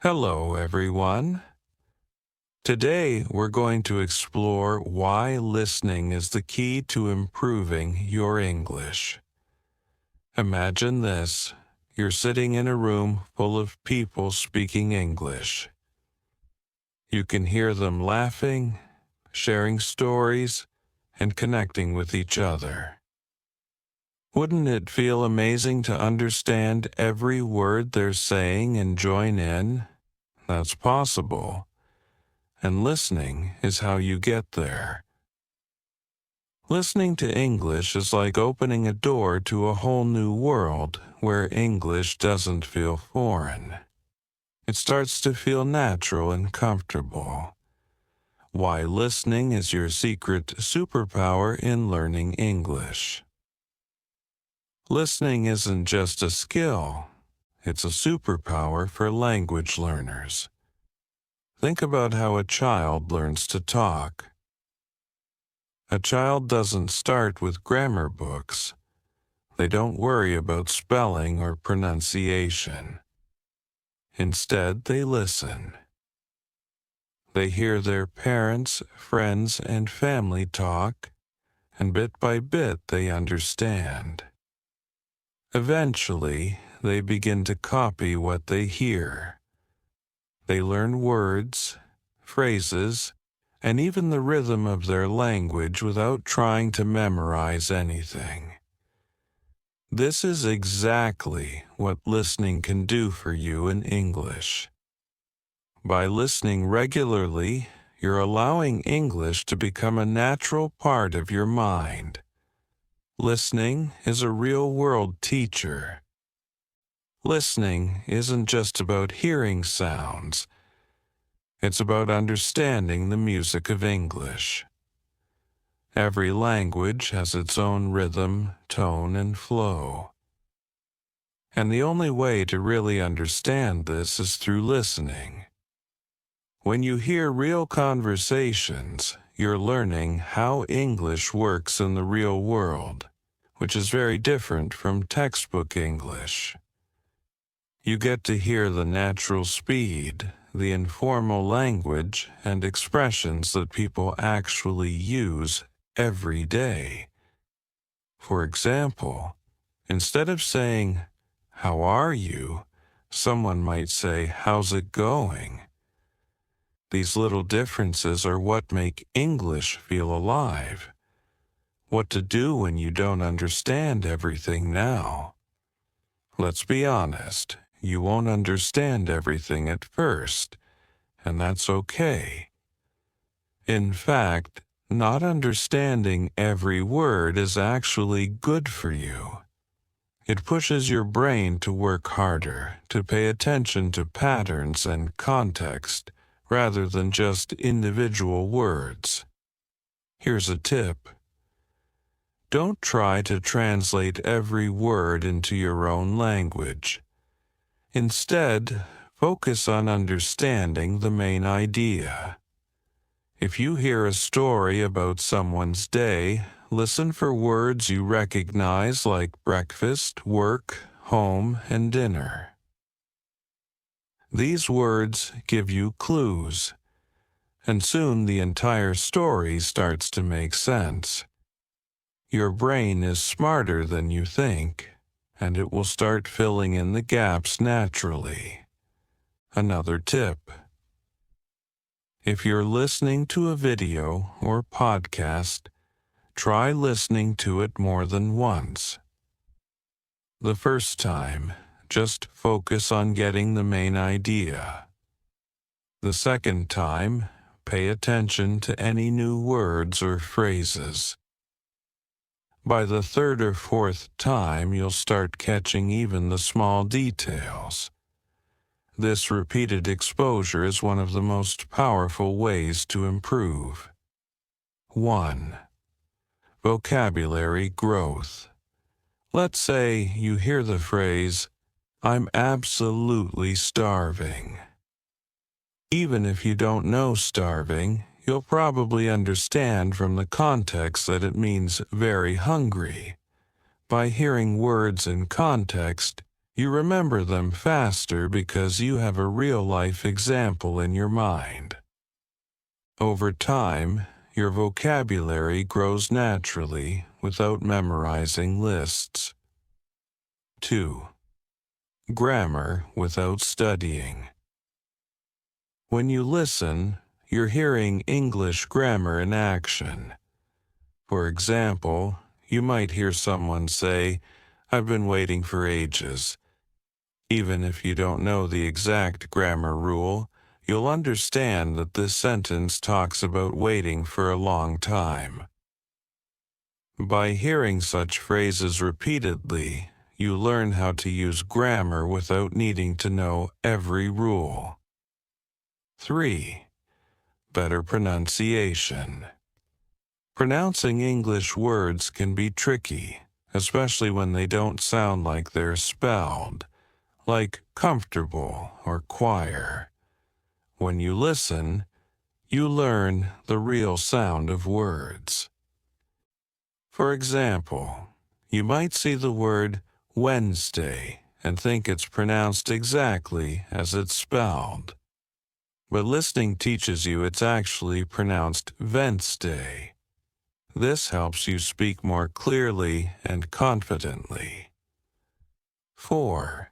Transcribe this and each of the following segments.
Hello, everyone. Today, we're going to explore why listening is the key to improving your English. Imagine this. You're sitting in a room full of people speaking English. You can hear them laughing, sharing stories, and connecting with each other. Wouldn't it feel amazing to understand every word they're saying and join in? That's possible. And listening is how you get there. Listening to English is like opening a door to a whole new world where English doesn't feel foreign. It starts to feel natural and comfortable. Why listening is your secret superpower in learning English. Listening isn't just a skill, it's a superpower for language learners. Think about how a child learns to talk. A child doesn't start with grammar books. They don't worry about spelling or pronunciation. Instead, they listen. They hear their parents, friends, and family talk, and bit by bit they understand. Eventually, they begin to copy what they hear. They learn words, phrases, and even the rhythm of their language without trying to memorize anything. This is exactly what listening can do for you in English. By listening regularly, you're allowing English to become a natural part of your mind. Listening is a real-world teacher. Listening isn't just about hearing sounds. It's about understanding the music of English. Every language has its own rhythm, tone, and flow. And the only way to really understand this is through listening. When you hear real conversations, you're learning how English works in the real world, which is very different from textbook English. You get to hear the natural speed, the informal language, and expressions that people actually use every day. For example, instead of saying, "How are you?" someone might say, "How's it going?" These little differences are what make English feel alive. What to do when you don't understand everything now. Let's be honest. You won't understand everything at first, and that's okay. In fact, not understanding every word is actually good for you. It pushes your brain to work harder, to pay attention to patterns and context, rather than just individual words. Here's a tip. Don't try to translate every word into your own language. Instead, focus on understanding the main idea. If you hear a story about someone's day, listen for words you recognize like breakfast, work, home, and dinner. These words give you clues, and soon the entire story starts to make sense. Your brain is smarter than you think, and it will start filling in the gaps naturally. Another tip. If you're listening to a video or podcast, try listening to it more than once. The first time, just focus on getting the main idea. The second time, pay attention to any new words or phrases. By the third or fourth time, you'll start catching even the small details. This repeated exposure is one of the most powerful ways to improve. 1. Vocabulary growth. Let's say you hear the phrase, "I'm absolutely starving." Even if you don't know starving, you'll probably understand from the context that it means very hungry. By hearing words in context, You remember them faster because you have a real-life example in your mind. Over time, your vocabulary grows naturally without memorizing lists. 2. Grammar without studying. When you listen, you're hearing English grammar in action. For example, you might hear someone say, "I've been waiting for ages." Even if you don't know the exact grammar rule, you'll understand that this sentence talks about waiting for a long time. By hearing such phrases repeatedly, you learn how to use grammar without needing to know every rule. 3. Better pronunciation. Pronouncing English words can be tricky, especially when they don't sound like they're spelled, like comfortable or choir. When you listen, you learn the real sound of words. For example, you might see the word Wednesday and think it's pronounced exactly as it's spelled. But listening teaches you it's actually pronounced Wednesday. This helps you speak more clearly and confidently. 4.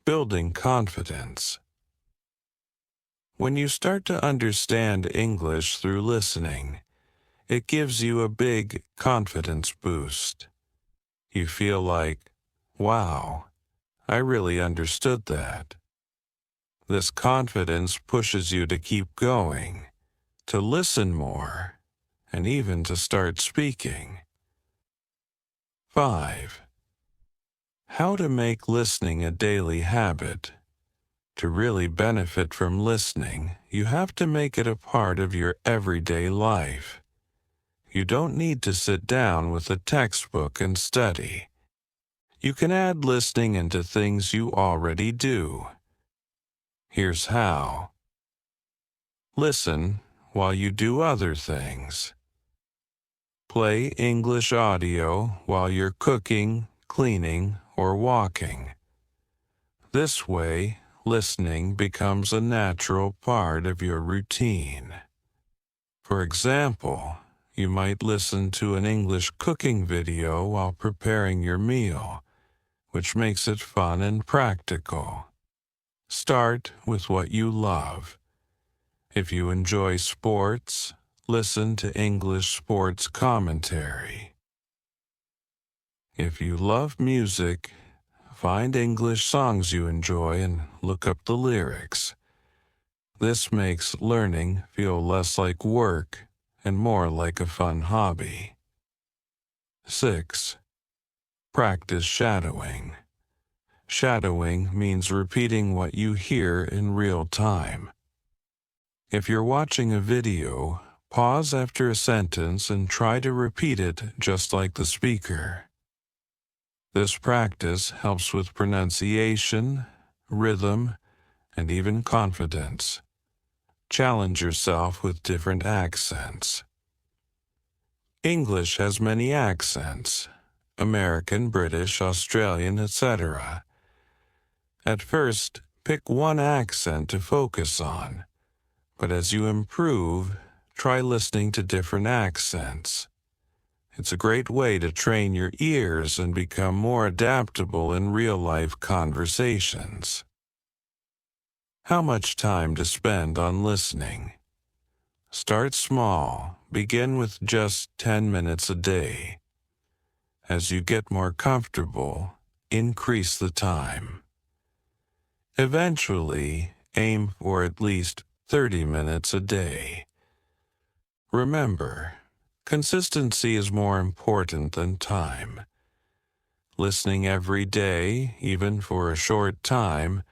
Building confidence. When you start to understand English through listening, it gives you a big confidence boost. You feel like, wow, I really understood that. This confidence pushes you to keep going, to listen more, and even to start speaking. 5. How to make listening a daily habit. To really benefit from listening, you have to make it a part of your everyday life. You don't need to sit down with a textbook and study. You can add listening into things you already do. Here's how. Listen while you do other things. Play English audio while you're cooking, cleaning, or walking. This way, listening becomes a natural part of your routine. For example, you might listen to an English cooking video while preparing your meal, which makes it fun and practical. Start with what you love. If you enjoy sports, listen to English sports commentary. If you love music, find English songs you enjoy and look up the lyrics. This makes learning feel less like work and more like a fun hobby. 6. Practice shadowing. Shadowing means repeating what you hear in real time. If you're watching a video, pause after a sentence and try to repeat it just like the speaker. This practice helps with pronunciation, rhythm, and even confidence. Challenge yourself with different accents. English has many accents: American, British, Australian, etc. At first, pick one accent to focus on, but as you improve, try listening to different accents. It's a great way to train your ears and become more adaptable in real-life conversations. How much time to spend on listening? Start small. Begin with just 10 minutes a day. As you get more comfortable, increase the time. Eventually, aim for at least 30 minutes a day. Remember, consistency is more important than time. Listening every day, even for a short time,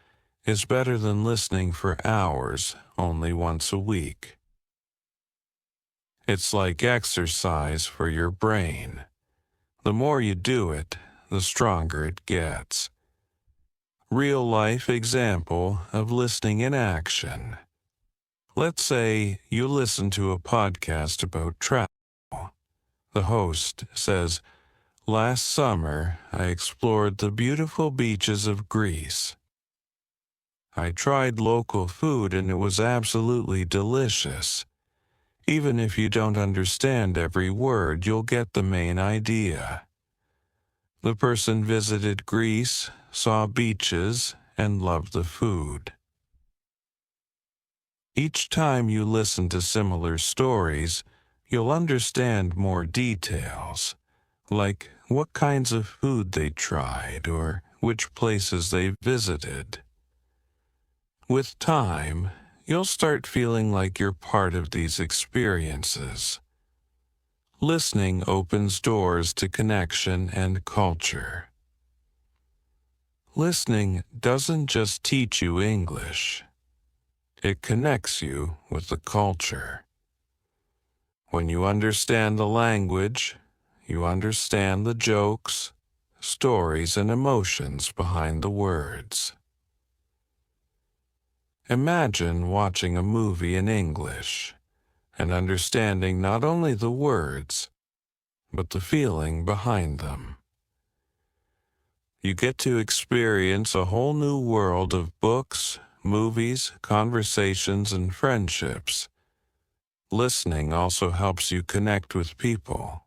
is better than listening for hours only once a week. It's like exercise for your brain. The more you do it, the stronger it gets. Real-life example of listening in action. Let's say you listen to a podcast about travel. The host says, Last summer, I explored the beautiful beaches of Greece. I tried local food and it was absolutely delicious. Even if you don't understand every word, you'll get the main idea. The person visited Greece, saw beaches, and loved the food. Each time you listen to similar stories, you'll understand more details, like what kinds of food they tried or which places they visited. With time, you'll start feeling like you're part of these experiences. Listening opens doors to connection and culture. Listening doesn't just teach you English. It connects you with the culture. When you understand the language, you understand the jokes, stories, and emotions behind the words. Imagine watching a movie in English and understanding not only the words, but the feeling behind them. You get to experience a whole new world of books, movies, conversations, and friendships. Listening also helps you connect with people.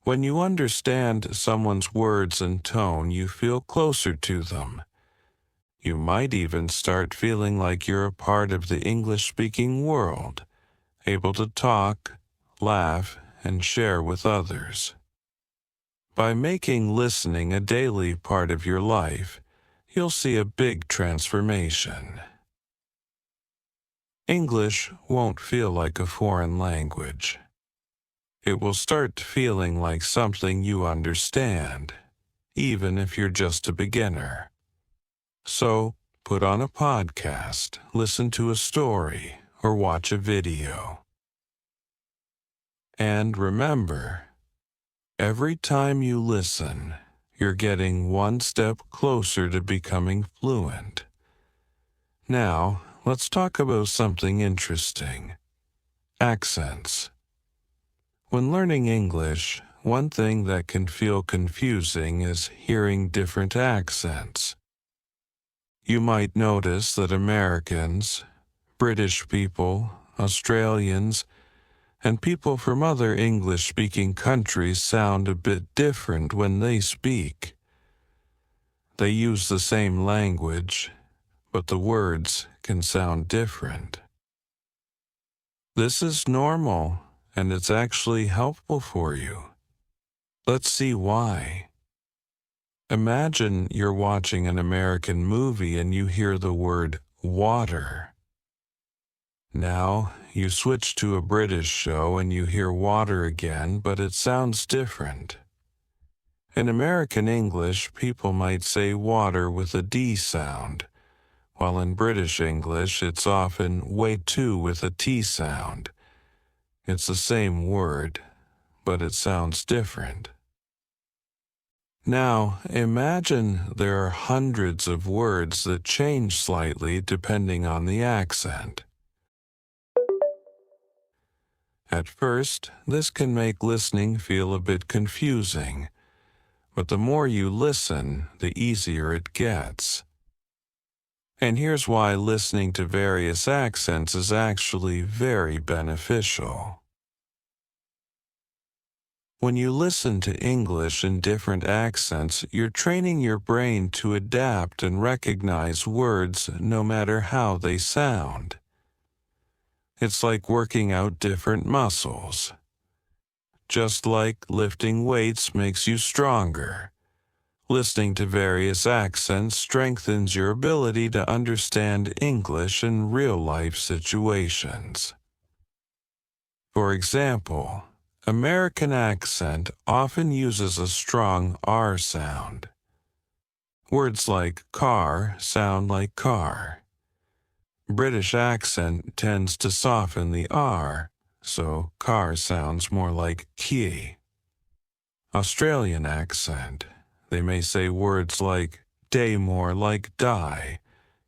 When you understand someone's words and tone, you feel closer to them. You might even start feeling like you're a part of the English-speaking world, able to talk, laugh, and share with others. By making listening a daily part of your life, you'll see a big transformation. English won't feel like a foreign language. It will start feeling like something you understand, even if you're just a beginner. So, put on a podcast, listen to a story, or watch a video. And remember, every time you listen, you're getting one step closer to becoming fluent. Now, let's talk about something interesting. Accents. When learning English, one thing that can feel confusing is hearing different accents. You might notice that Americans, British people, Australians, and people from other English-speaking countries sound a bit different when they speak. They use the same language, but the words can sound different. This is normal, and it's actually helpful for you. Let's see why. Imagine you're watching an American movie and you hear the word water. Now, you switch to a British show and you hear water again, but it sounds different. In American English, people might say water with a D sound, while in British English it's often way too with a T sound. It's the same word, but it sounds different. Now, imagine there are hundreds of words that change slightly depending on the accent. At first, this can make listening feel a bit confusing, but the more you listen, the easier it gets. And here's why listening to various accents is actually very beneficial. When you listen to English in different accents, you're training your brain to adapt and recognize words no matter how they sound. It's like working out different muscles. Just like lifting weights makes you stronger, listening to various accents strengthens your ability to understand English in real-life situations. For example, American accent often uses a strong R sound. Words like car sound like car. British accent tends to soften the R, so car sounds more like key. Australian accent, they may say words like day more like die,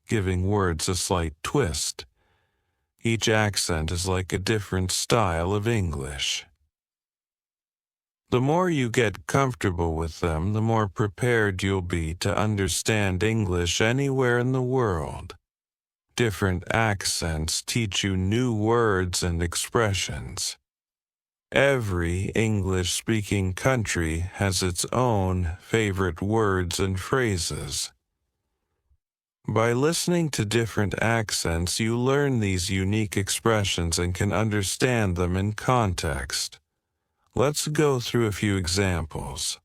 giving words a slight twist. Each accent is like a different style of English. The more you get comfortable with them, the more prepared you'll be to understand English anywhere in the world. Different accents teach you new words and expressions. Every English-speaking country has its own favorite words and phrases. By listening to different accents, you learn these unique expressions and can understand them in context. Let's go through a few examples.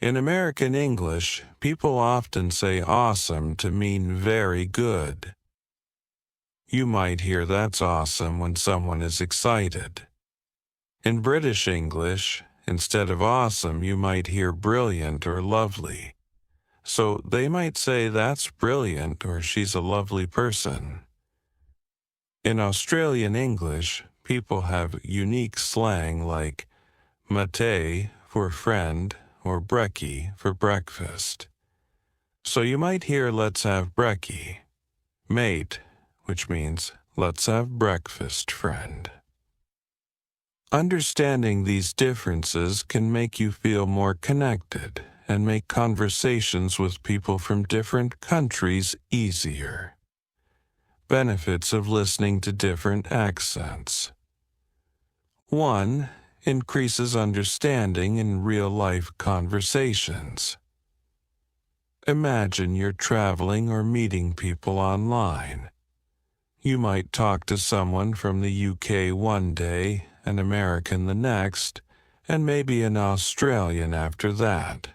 In American English, people often say awesome to mean very good. You might hear that's awesome when someone is excited. In British English, instead of awesome, you might hear brilliant or lovely. So they might say that's brilliant or she's a lovely person. In Australian English, people have unique slang like mate for friend or brekkie for breakfast. So you might hear let's have brekkie, mate, which means let's have breakfast, friend. Understanding these differences can make you feel more connected and make conversations with people from different countries easier. Benefits of listening to different accents. 1. Increases understanding in real-life conversations. Imagine you're traveling or meeting people online. You might talk to someone from the UK one day, an American the next, and maybe an Australian after that.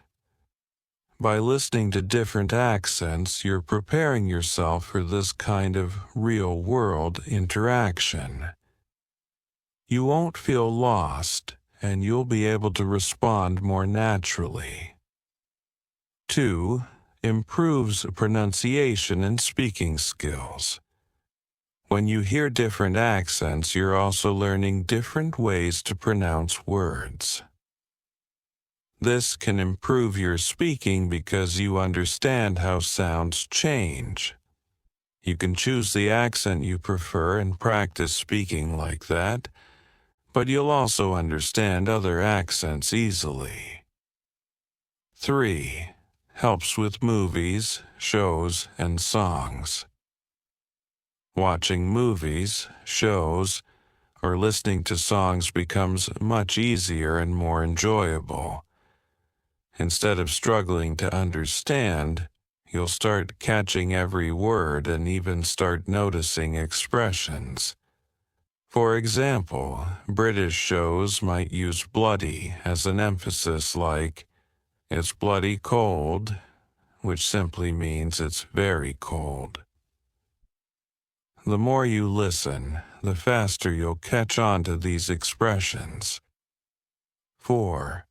By listening to different accents, you're preparing yourself for this kind of real-world interaction. You won't feel lost, and you'll be able to respond more naturally. 2. Improves pronunciation and speaking skills. When you hear different accents, you're also learning different ways to pronounce words. This can improve your speaking because you understand how sounds change. You can choose the accent you prefer and practice speaking like that, but you'll also understand other accents easily. 3. Helps with movies, shows, and songs. Watching movies, shows, or listening to songs becomes much easier and more enjoyable. Instead of struggling to understand, you'll start catching every word and even start noticing expressions. For example, British shows might use bloody as an emphasis like, "It's bloody cold," which simply means it's very cold. The more you listen, the faster you'll catch on to these expressions. 4.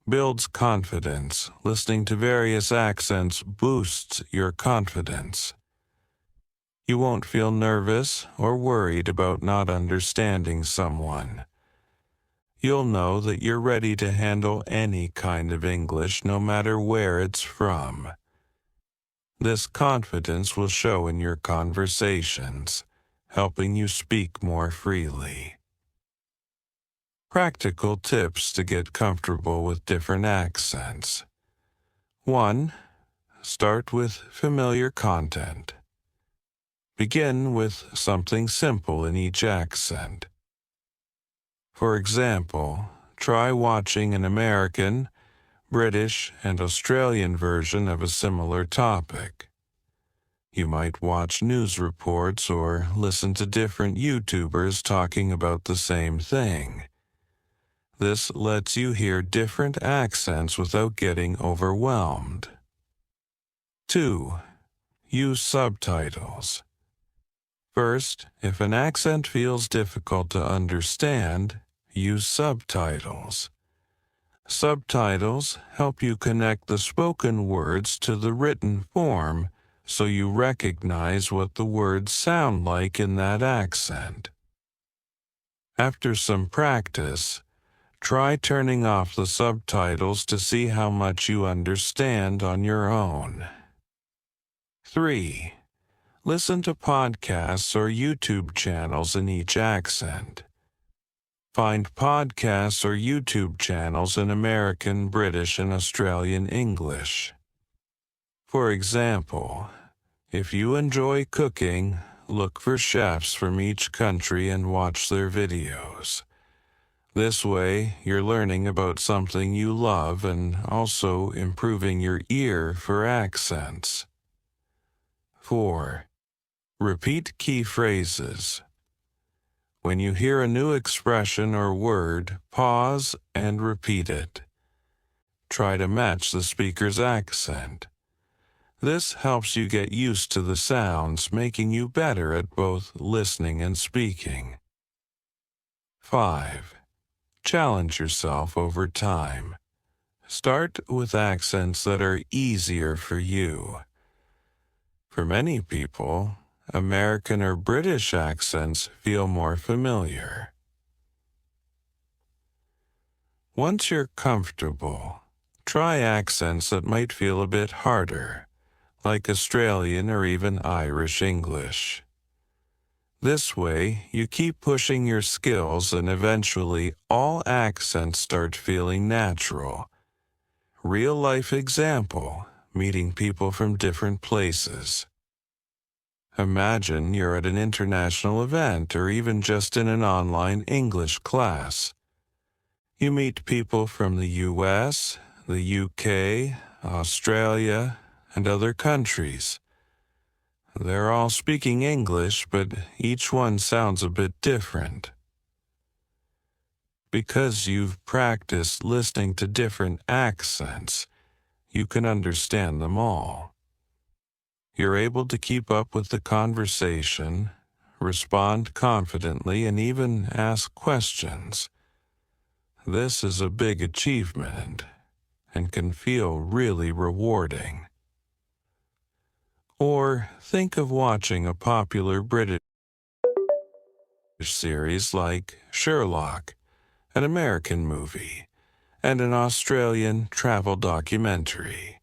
Builds confidence. Listening to various accents boosts your confidence. You won't feel nervous or worried about not understanding someone. You'll know that you're ready to handle any kind of English, no matter where it's from. This confidence will show in your conversations, helping you speak more freely. Practical tips to get comfortable with different accents. 1. Start with familiar content. Begin with something simple in each accent. For example, try watching an American, British, and Australian version of a similar topic. You might watch news reports or listen to different YouTubers talking about the same thing. This lets you hear different accents without getting overwhelmed. 2. Use subtitles. First, if an accent feels difficult to understand, use subtitles. Subtitles help you connect the spoken words to the written form so you recognize what the words sound like in that accent. After some practice, try turning off the subtitles to see how much you understand on your own. 3. Listen to podcasts or YouTube channels in each accent. Find podcasts or YouTube channels in American, British, and Australian English. For example, if you enjoy cooking, look for chefs from each country and watch their videos. This way, you're learning about something you love and also improving your ear for accents. 4. Repeat key phrases. When you hear a new expression or word, pause and repeat it. Try to match the speaker's accent. This helps you get used to the sounds, making you better at both listening and speaking. 5. Challenge yourself over time. Start with accents that are easier for you. For many people, American or British accents feel more familiar. Once you're comfortable, try accents that might feel a bit harder, like Australian or even Irish English. This way, you keep pushing your skills and eventually all accents start feeling natural. Real-life example, meeting people from different places. Imagine you're at an international event or even just in an online English class. You meet people from the US, the UK, Australia, and other countries. They're all speaking English, but each one sounds a bit different. Because you've practiced listening to different accents, you can understand them all. You're able to keep up with the conversation, respond confidently, and even ask questions. This is a big achievement and can feel really rewarding. Or think of watching a popular British series like Sherlock, an American movie, and an Australian travel documentary.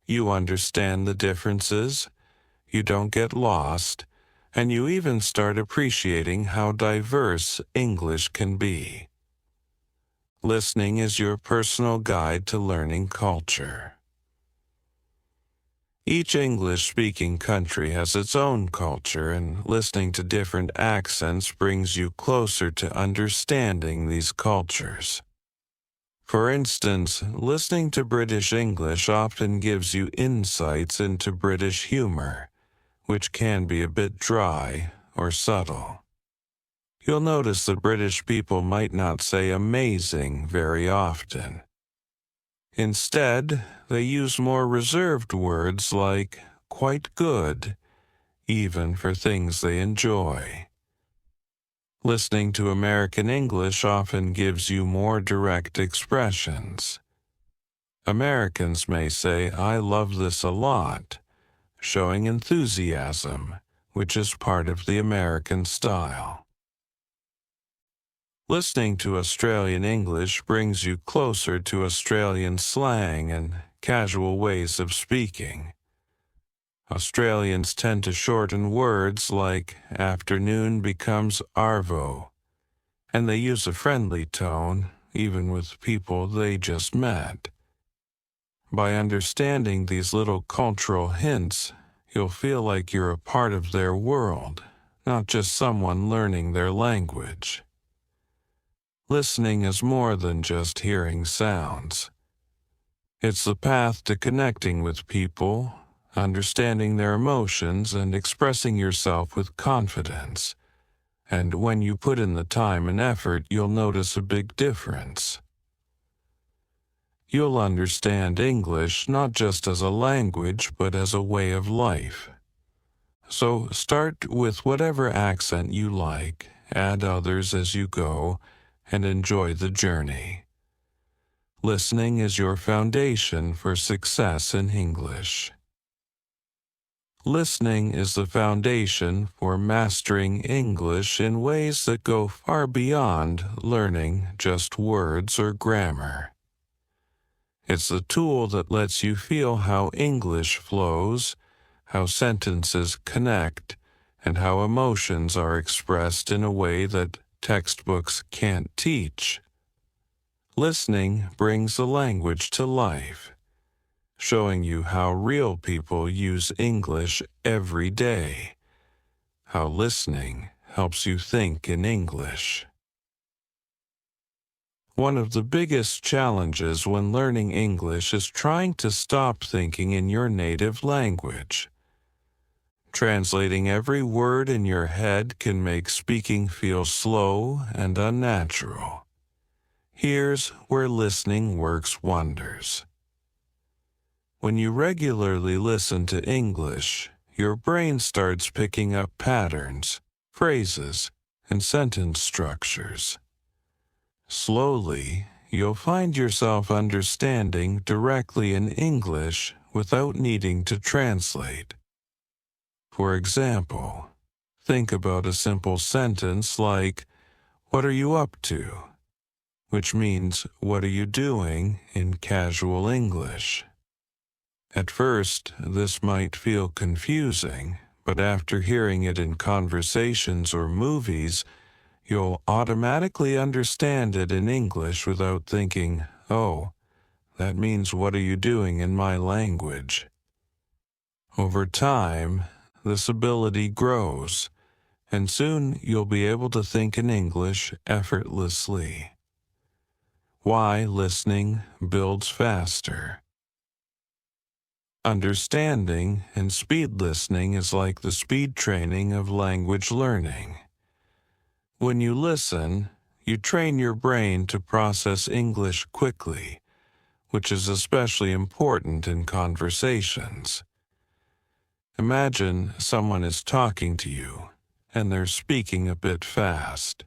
You understand the differences, you don't get lost, and you even start appreciating how diverse English can be. Listening is your personal guide to learning culture. Each English-speaking country has its own culture, and listening to different accents brings you closer to understanding these cultures. For instance, listening to British English often gives you insights into British humor, which can be a bit dry or subtle. You'll notice that British people might not say amazing very often. Instead, they use more reserved words like quite good, even for things they enjoy. Listening to American English often gives you more direct expressions. Americans may say, "I love this a lot," showing enthusiasm, which is part of the American style. Listening to Australian English brings you closer to Australian slang and casual ways of speaking. Australians tend to shorten words like afternoon becomes arvo, and they use a friendly tone even with people they just met. By understanding these little cultural hints, you'll feel like you're a part of their world, not just someone learning their language. Listening is more than just hearing sounds. It's the path to connecting with people, understanding their emotions, and expressing yourself with confidence. And when you put in the time and effort, you'll notice a big difference. You'll understand English not just as a language, but as a way of life. So start with whatever accent you like, add others as you go, and enjoy the journey. Listening is your foundation for success in English. Listening is the foundation for mastering English in ways that go far beyond learning just words or grammar. It's the tool that lets you feel how English flows, how sentences connect, and how emotions are expressed in a way that textbooks can't teach. Listening brings the language to life, showing you how real people use English every day, how listening helps you think in English. One of the biggest challenges when learning English is trying to stop thinking in your native language. Translating every word in your head can make speaking feel slow and unnatural. Here's where listening works wonders. When you regularly listen to English, your brain starts picking up patterns, phrases, and sentence structures. Slowly, you'll find yourself understanding directly in English without needing to translate. For example, think about a simple sentence like, "What are you up to?" which means, "What are you doing?" in casual English. At first, this might feel confusing, but after hearing it in conversations or movies, you'll automatically understand it in English without thinking, "Oh, that means what are you doing in my language?" Over time, this ability grows, and soon you'll be able to think in English effortlessly. Why listening builds faster. Understanding and speed listening is like the speed training of language learning. When you listen, you train your brain to process English quickly, which is especially important in conversations. Imagine someone is talking to you, and they're speaking a bit fast.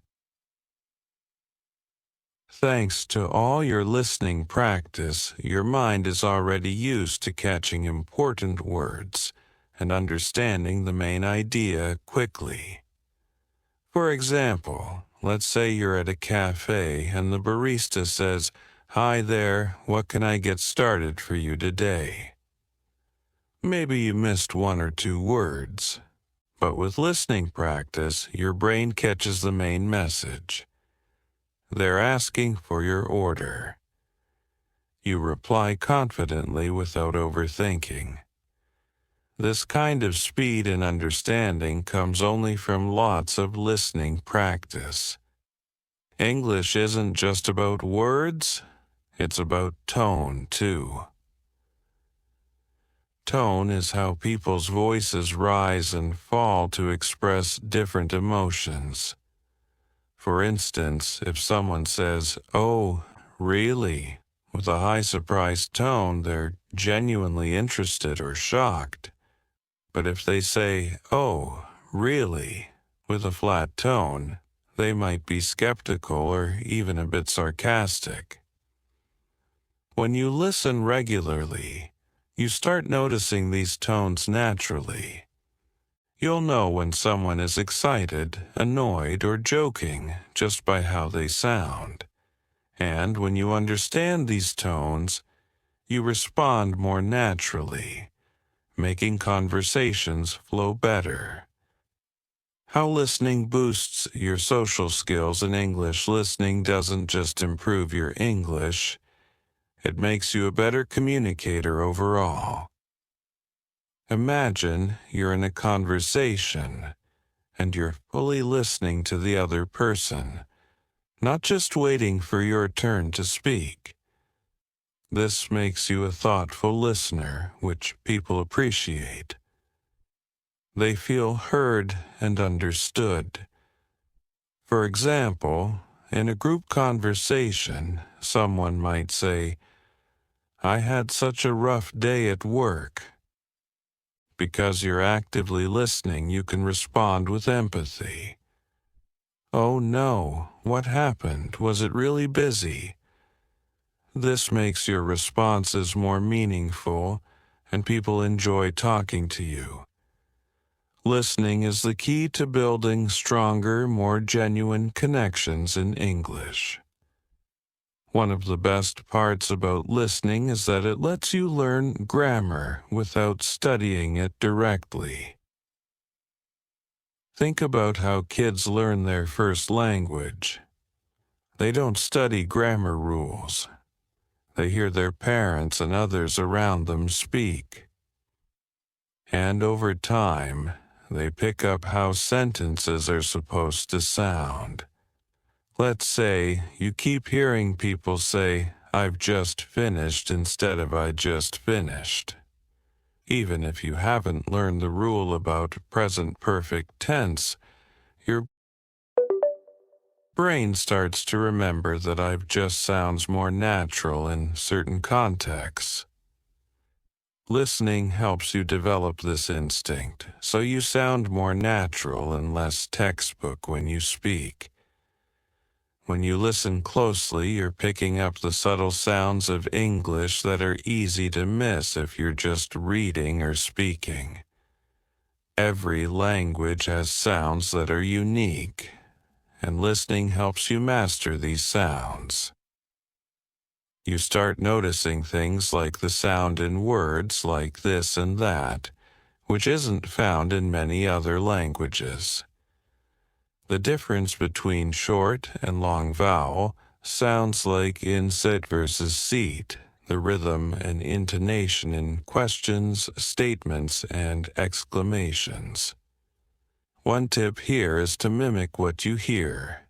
Thanks to all your listening practice, your mind is already used to catching important words and understanding the main idea quickly. For example, let's say you're at a cafe and the barista says, "Hi there, what can I get started for you today?" Maybe you missed one or two words, but with listening practice, your brain catches the main message. They're asking for your order. You reply confidently without overthinking. This kind of speed and understanding comes only from lots of listening practice. English isn't just about words, it's about tone too. Tone is how people's voices rise and fall to express different emotions. For instance, if someone says, "Oh, really?" with a high surprised tone, they're genuinely interested or shocked. But if they say, "Oh, really?" with a flat tone, they might be skeptical or even a bit sarcastic. When you listen regularly, you start noticing these tones naturally. You'll know when someone is excited, annoyed, or joking just by how they sound. And when you understand these tones, you respond more naturally, making conversations flow better. How listening boosts your social skills in English. Listening doesn't just improve your English, it makes you a better communicator overall. Imagine you're in a conversation and you're fully listening to the other person, not just waiting for your turn to speak. This makes you a thoughtful listener, which people appreciate. They feel heard and understood. For example, in a group conversation, someone might say, "I had such a rough day at work." Because you're actively listening, you can respond with empathy. "Oh no, what happened? Was it really busy?" This makes your responses more meaningful, and people enjoy talking to you. Listening is the key to building stronger, more genuine connections in English. One of the best parts about listening is that it lets you learn grammar without studying it directly. Think about how kids learn their first language. They don't study grammar rules. They hear their parents and others around them speak. And over time, they pick up how sentences are supposed to sound. Let's say you keep hearing people say, "I've just finished" instead of "I just finished." Even if you haven't learned the rule about present perfect tense, your brain starts to remember that "I've just" sounds more natural in certain contexts. Listening helps you develop this instinct, so you sound more natural and less textbook when you speak. When you listen closely, you're picking up the subtle sounds of English that are easy to miss if you're just reading or speaking. Every language has sounds that are unique, and listening helps you master these sounds. You start noticing things like the sound in words like this and that, which isn't found in many other languages. The difference between short and long vowel sounds like in sit versus seat, the rhythm and intonation in questions, statements, and exclamations. One tip here is to mimic what you hear.